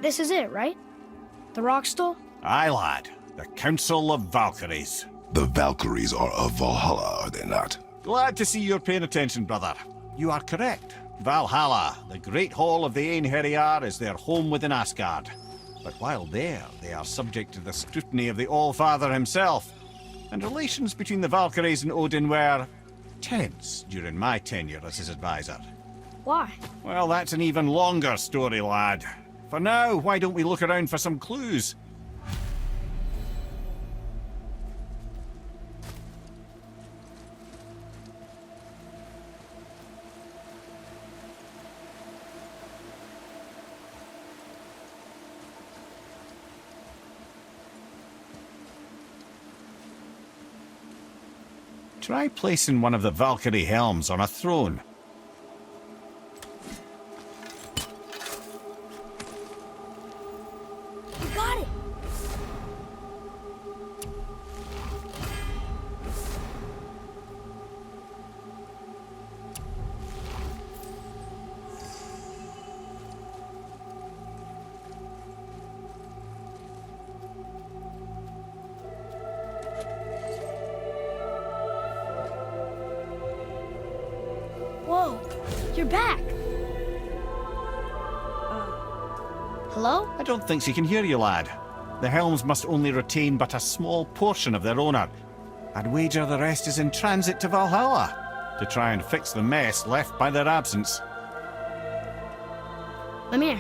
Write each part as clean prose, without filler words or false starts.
This is it, right? The rock stool? Aye, lad. The Council of Valkyries. The Valkyries are of Valhalla, are they not? Glad to see you're paying attention, brother. You are correct. Valhalla, the great hall of the Einherjar, is their home within Asgard. But while there, they are subject to the scrutiny of the All-Father himself. And relations between the Valkyries and Odin were tense during my tenure as his advisor. Why? Well, that's an even longer story, lad. For now, why don't we look around for some clues? Try placing one of the Valkyrie helms on a throne. You got it! Whoa, you're back! Hello? I don't think she can hear you, lad. The helms must only retain but a small portion of their owner. I'd wager the rest is in transit to Valhalla to try and fix the mess left by their absence. Lemire,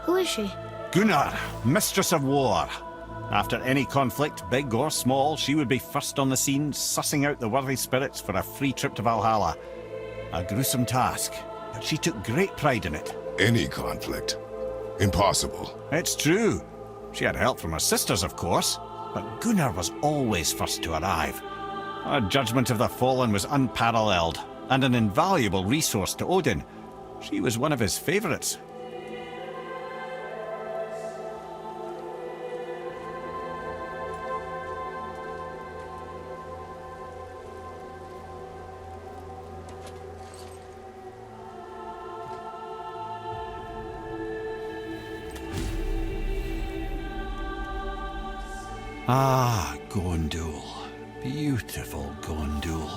who is she? Gunnar, Mistress of War. After any conflict, big or small, she would be first on the scene, sussing out the worthy spirits for a free trip to Valhalla. A gruesome task, but she took great pride in it. Any conflict. Impossible. It's true. She had help from her sisters, of course, but Gunnar was always first to arrive. Her judgment of the fallen was unparalleled, and an invaluable resource to Odin. She was one of his favorites. Ah, Gondul. Beautiful Gondul.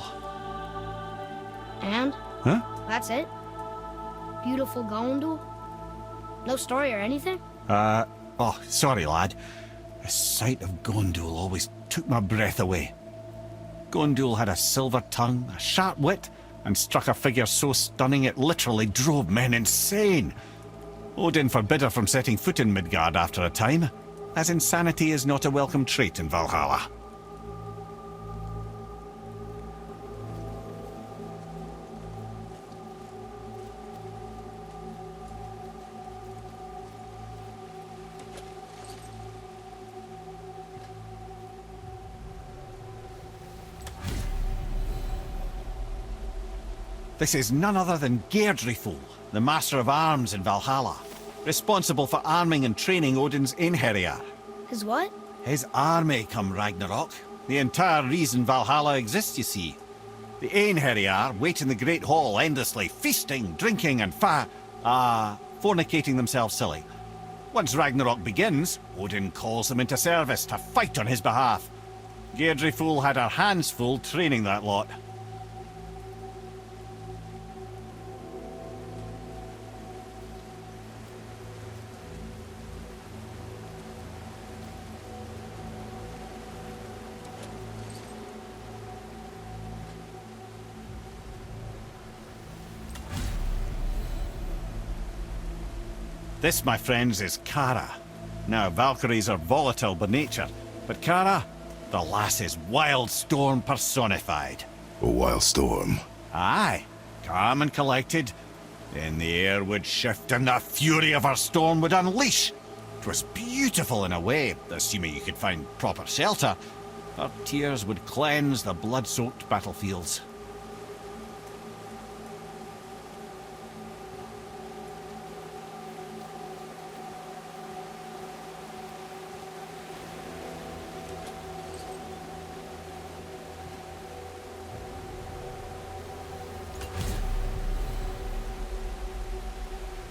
And? Huh? That's it? Beautiful Gondul? No story or anything? Oh, sorry, lad. The sight of Gondul always took my breath away. Gondul had a silver tongue, a sharp wit, and struck a figure so stunning it literally drove men insane. Odin forbid her from setting foot in Midgard after a time, as insanity is not a welcome trait in Valhalla. This is none other than Geirdriful, the Master of Arms in Valhalla, responsible for arming and training Odin's Einherjar. His what? His army come Ragnarok. The entire reason Valhalla exists, you see. The Einherjar wait in the Great Hall endlessly, feasting, drinking, and fornicating themselves silly. Once Ragnarok begins, Odin calls them into service to fight on his behalf. Geirdriful had her hands full training that lot. This, my friends, is Kara. Now, Valkyries are volatile by nature, but Kara, the lass is wild storm personified. A wild storm. Aye, calm and collected. Then the air would shift and the fury of her storm would unleash. 'Twas beautiful in a way, assuming you could find proper shelter. Her tears would cleanse the blood-soaked battlefields.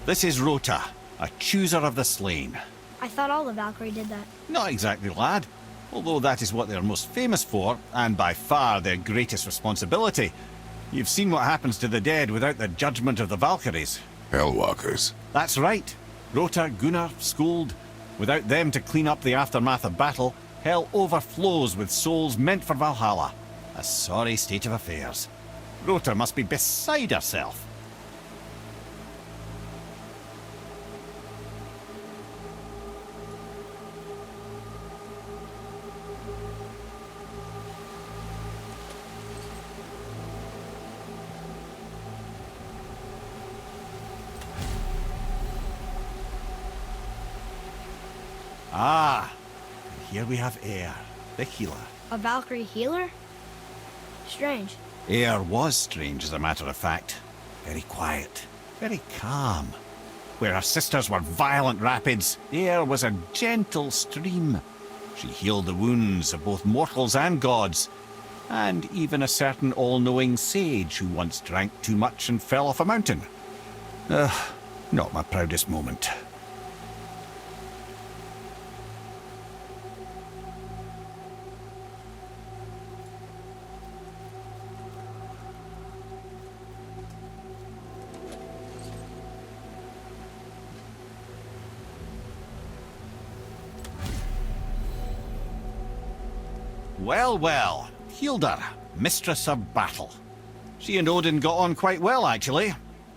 This is Rota, a chooser of the slain. I thought all the Valkyrie did that. Not exactly, lad. Although that is what they're most famous for, and by far their greatest responsibility. You've seen what happens to the dead without the judgment of the Valkyries. Hellwalkers. That's right. Rota, Gunnar, Skuld. Without them to clean up the aftermath of battle, hell overflows with souls meant for Valhalla. A sorry state of affairs. Rota must be beside herself. Ah, here we have Air, the healer. A Valkyrie healer? Strange. Air was strange, as a matter of fact. Very quiet, very calm. Where her sisters were violent rapids, Air was a gentle stream. She healed the wounds of both mortals and gods, and even a certain all-knowing sage who once drank too much and fell off a mountain. Not my proudest moment. Well, well, Hilda, mistress of battle. She and Odin got on quite well, actually.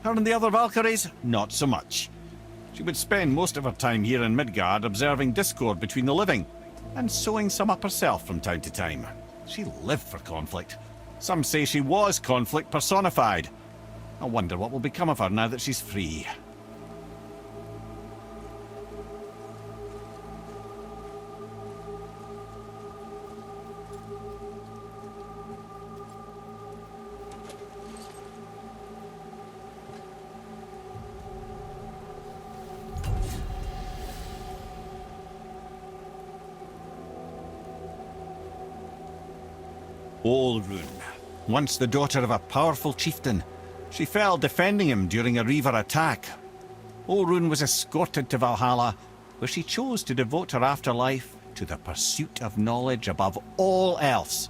Her and the other Valkyries, not so much. She would spend most of her time here in Midgard observing discord between the living, and sewing some up herself from time to time. She lived for conflict. Some say she was conflict personified. I wonder what will become of her now that she's free. Olrun, once the daughter of a powerful chieftain, she fell defending him during a Reaver attack. Olrun was escorted to Valhalla, where she chose to devote her afterlife to the pursuit of knowledge above all else.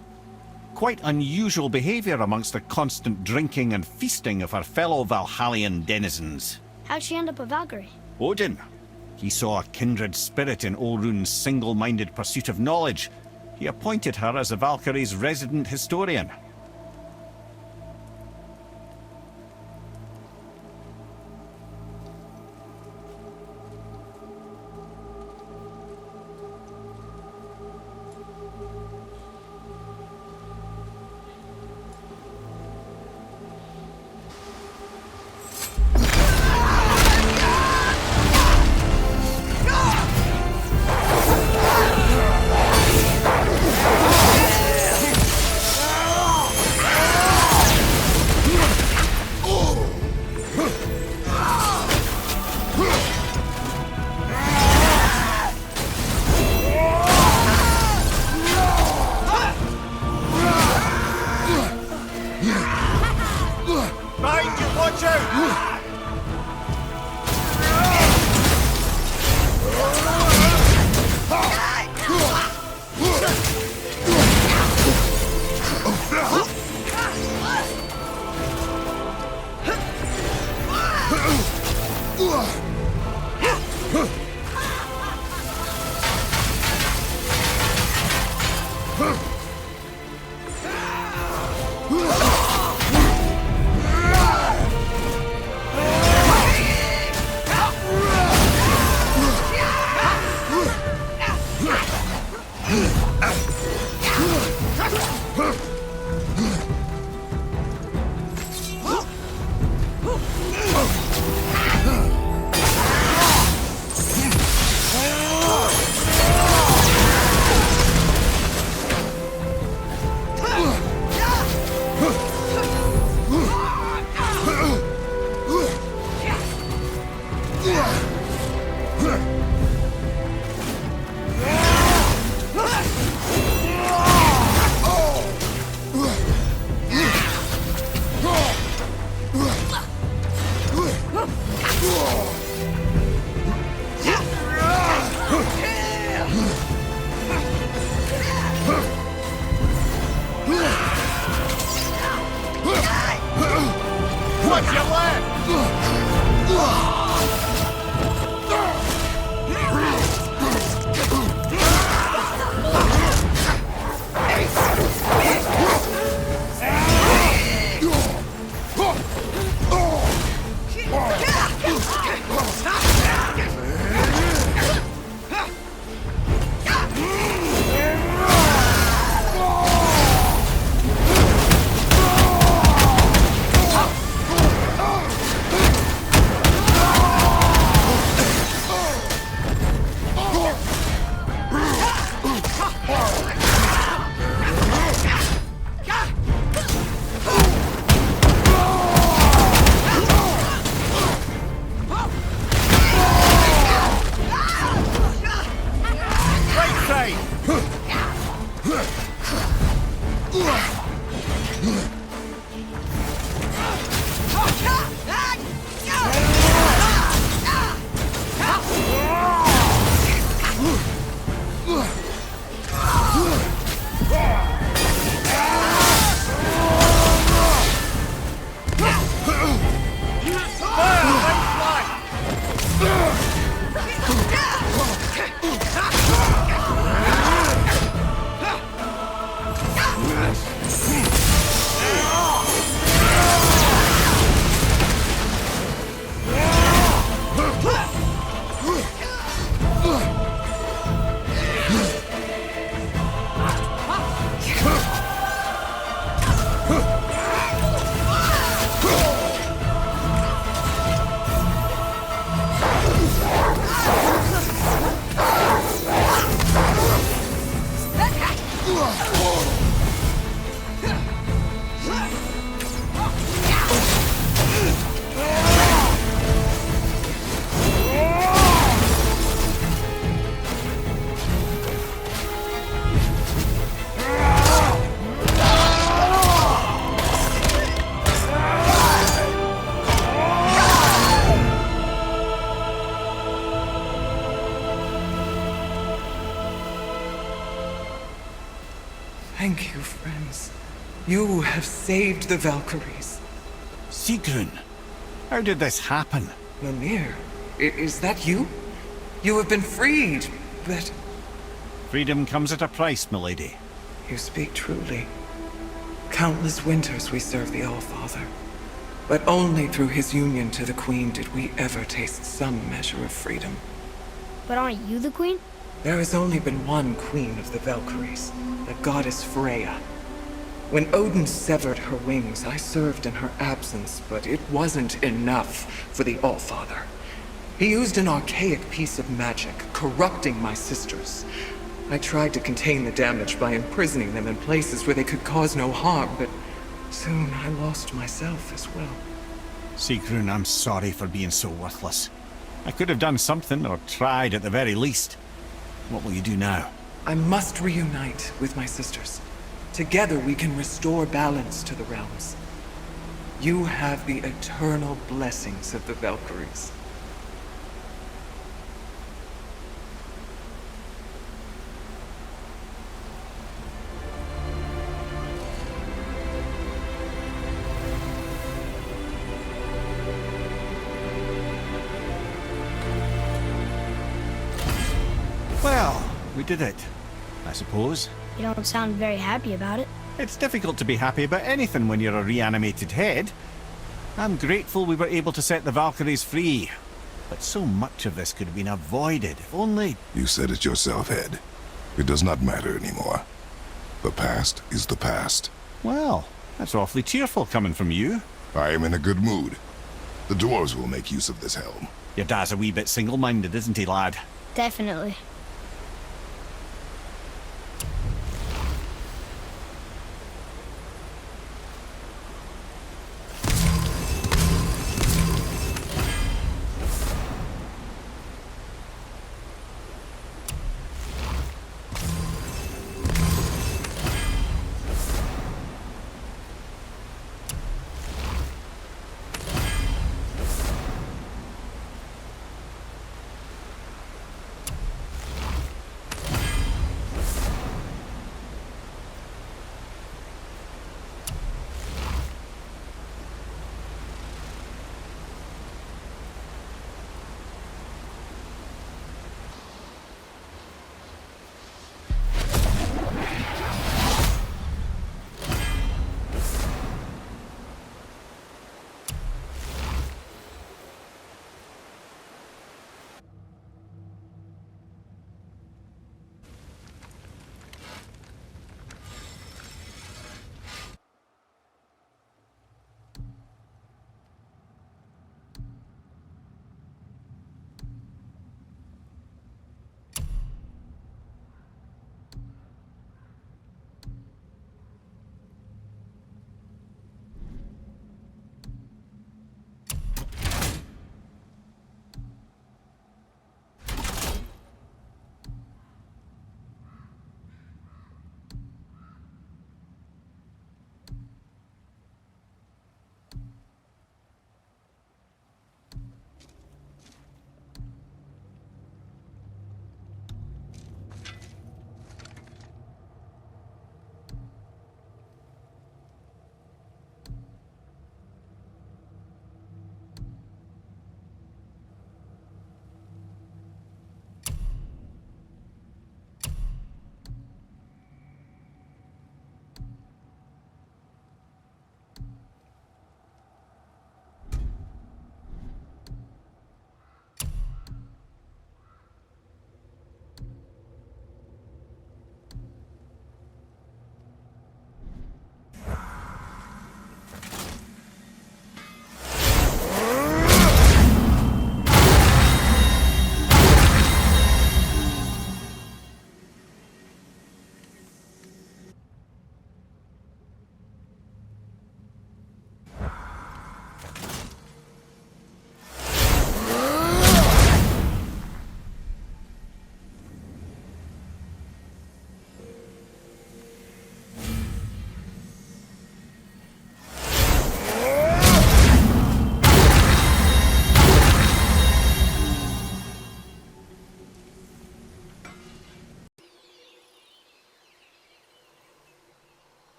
Quite unusual behavior amongst the constant drinking and feasting of her fellow Valhallian denizens. How'd she end up a Valkyrie? Odin. He saw a kindred spirit in Olrun's single-minded pursuit of knowledge. He appointed her as the Valkyrie's resident historian. Thank you, friends. You have saved the Valkyries. Sigrun, how did this happen? Mimir, is that you? You have been freed, but... Freedom comes at a price, milady. You speak truly. Countless winters we serve the All-Father. But only through his union to the Queen did we ever taste some measure of freedom. But aren't you the queen? There has only been one Queen of the Valkyries, the goddess Freyja. When Odin severed her wings, I served in her absence, but it wasn't enough for the All-Father. He used an archaic piece of magic, corrupting my sisters. I tried to contain the damage by imprisoning them in places where they could cause no harm, but soon I lost myself as well. Sigrun, I'm sorry for being so worthless. I could have done something, or tried at the very least. What will you do now? I must reunite with my sisters. Together we can restore balance to the realms. You have the eternal blessings of the Valkyries. Well, we did it, I suppose. You don't sound very happy about it. It's difficult to be happy about anything when you're a reanimated head. I'm grateful we were able to set the Valkyries free. But so much of this could have been avoided, if only... You said it yourself, Head. It does not matter anymore. The past is the past. Well, that's awfully cheerful coming from you. I am in a good mood. The dwarves will make use of this helm. Your dad's a wee bit single-minded, isn't he, lad? Definitely.